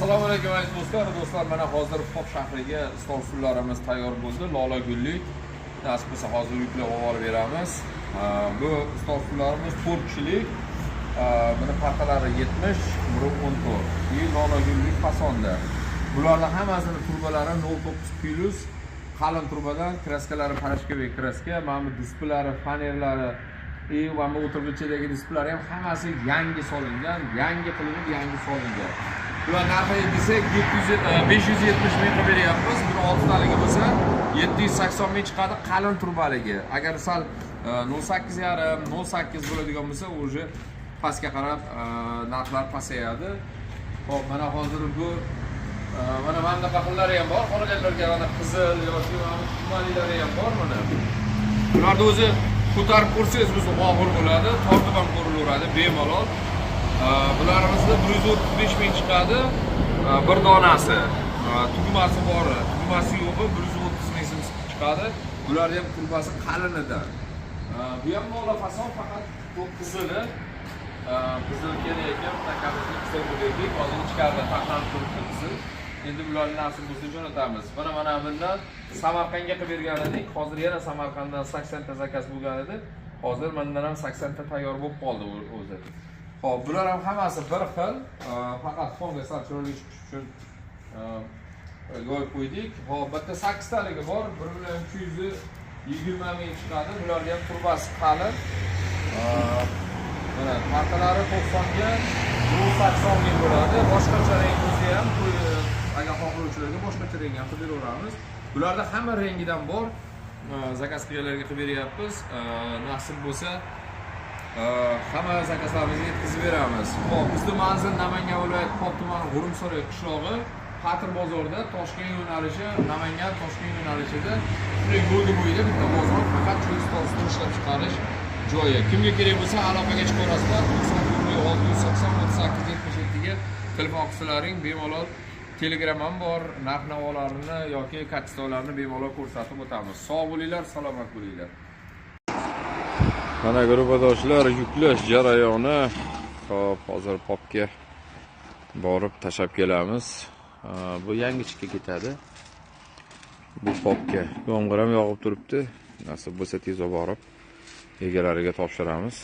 Assalomu alaykum aziz do'stlar. Do'stlar, mana hozir Pop shahriga stol stullarimiz tayyor bo'ldi. Lola gullik. Nasib bo'lsa hozir yuklab olib beramiz. Bu stol stullarimiz 4 kishilik. Buni partalari 70, biri 14. Lola gullik fasonda. Bularning hammasini turbalari 09 plus qalin turbadan, kraskalari parashkoviy kraska, mana bu displeylar, fanerlari va bu o'tirgichidagi displeylar ham hammasi yangi solingan, yangi qilinib, yangi solingan. Bular narxiga desak 570 ming qilib beryapmiz. Buni 6 taligi bo'lsa 780 ming chiqadi qalin turbaligi. Agar sal 0.8,5, 0.8 bo'ladigan bo'lsa, o'zi pastga qarab narxlar pasayadi. Xo'p, mana hozir bu mana bunaqa qillari ham bor. Qolalarga mana qizil yoki tumanlari ham bor mana. Bularni o'zi ko'tarib ko'rsangiz o'zi og'ir bo'ladi, tortib ham ko'rilaveradi bemalol. Bularimizni 135 ming chiqadi bir donasi. Tugmasi bor, tugmasi yo'qi 130 ming so'm chiqadi. Bularning ham turbasi qalinidan. Bu ham Lola fason, faqat bu qizili. Qizil kelayotgan takamizning qizil bo'laylik, hozir ichkarida taqlanib turibdi qizil. Endi bularni nasib bo'lsa jo'natamiz. Mana bundan Samarqandga qilib bergan edik. Hozir yana Samarqanddan 80 ta zakaz bo'lgan edi. Hozir mendan ham 80 ta tayyor bo'lib qoldi o'zi. Xo'p, bular ham hammasi bir xil, faqat fonga sal chiroyli chiqish uchun qo'yib qo'ydik. Xo'p, bitta 8 taligi bor, 1.220 ming chiqadi. Bularga ham turbasi qalin. Mana partalari 90 ga 180 ming bo'ladi. Boshqacha rang bo'lsa ham, agar xohlovchilarga boshqacha rang ham qilib beraveramiz. Bularda hamma rangidan bor. Zakaz qilganlarga qilib beryapmiz. Nasib bo'lsa hamma zakazlarimizga yetkazib beramiz. Xo'p, bizning manzil Namangan viloyati Pop tumani G'urumsaroy qishlog'i, Patr bozorida, Toshkent yo'nalishi, Namangan Toshkent yo'nalishida shunday yo'l bo'yida bitta bozor, faqat choy stol ishlab chiqarish joyi. Kimga kerak bo'lsa aloqaga chiqarasizlar. 680 ga telefon qilsalaring bemalol. Telegram ham bor, narx-navolarini yoki kattastolarini bemalol ko'rsatib o'tamiz. Sog' bo'linglar, salomat bo'linglar. Mana guruhdoshlar, yuklash jarayoni. Xo'p, hozir Popga borib tashab kelamiz. Bu yangichga ketadi. Bu Popga yomg'ir ham yog'ib turibdi. Nasib bo'lsa tez borib egalariga topshiramiz.